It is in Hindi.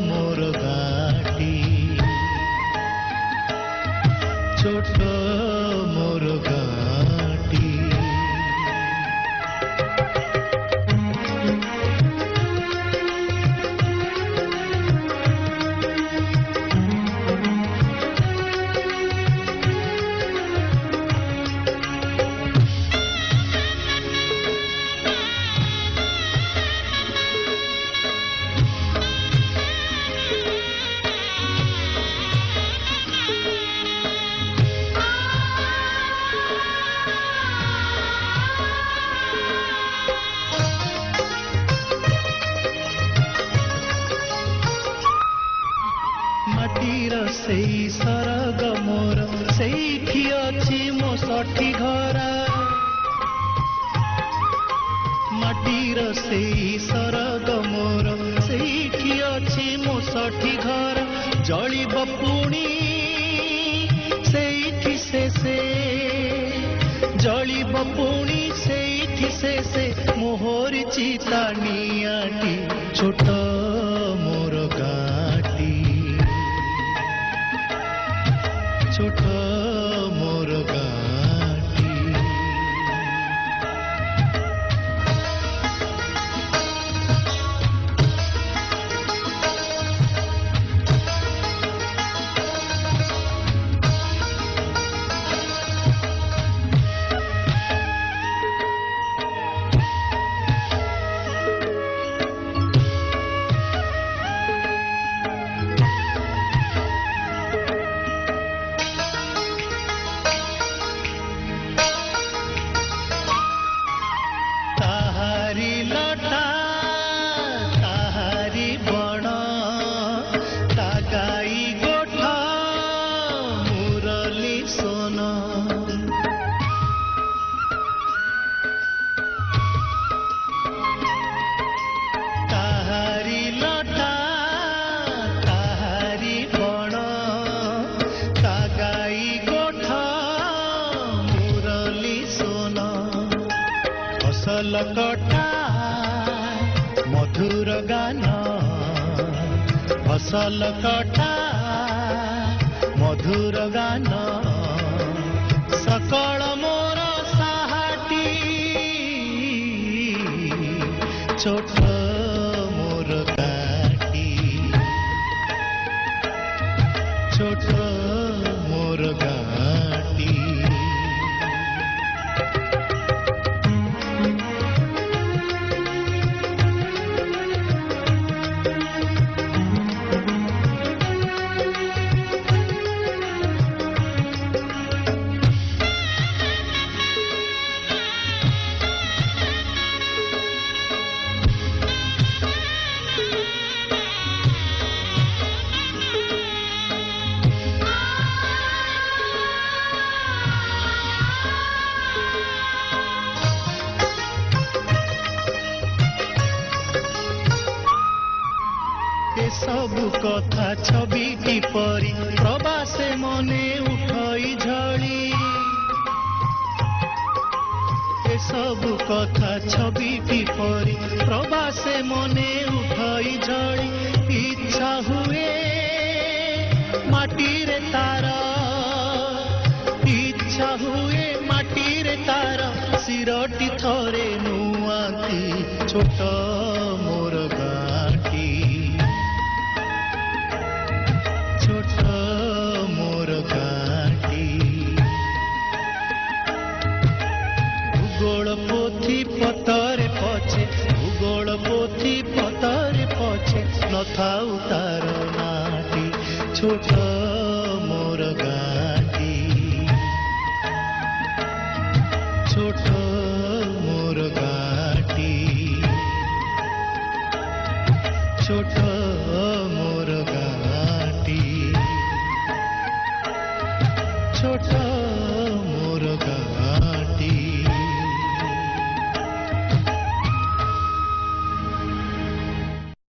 मोर गाटी छोट मोर गाटी सेई सरग मोर सेठी अछि मो सठी घरा माटीर सेई सरग मोर सेठी अछि मो सठी घरा जलिब पुणी सेठी से जलिब पुणी सेठी से मोहर चिता नियाटी छोट मोर गाटी छोट मोर गाटी फसल कटा मधुर गान फसल कटा मधुर गान सकल मोर साहाटी छोट मोर गाटी छोट मोर गाटी सबु कथा छवि परी प्रवासे मने उठई झड़ी ए सबु कथा छवि परी प्रवासे मने उठई झड़ी इच्छा हुए माटी रे तार इच्छा हुए माटी रे तार सिरटी थरे नुआती छोट मोर गाटी छोट मोर गाटी भूगोल पोथी पतरे पछे भूगोल पोथी पतरे पछे नथाउ तार नाटी छोट मोर गाटी छोट मोर गाटी छोट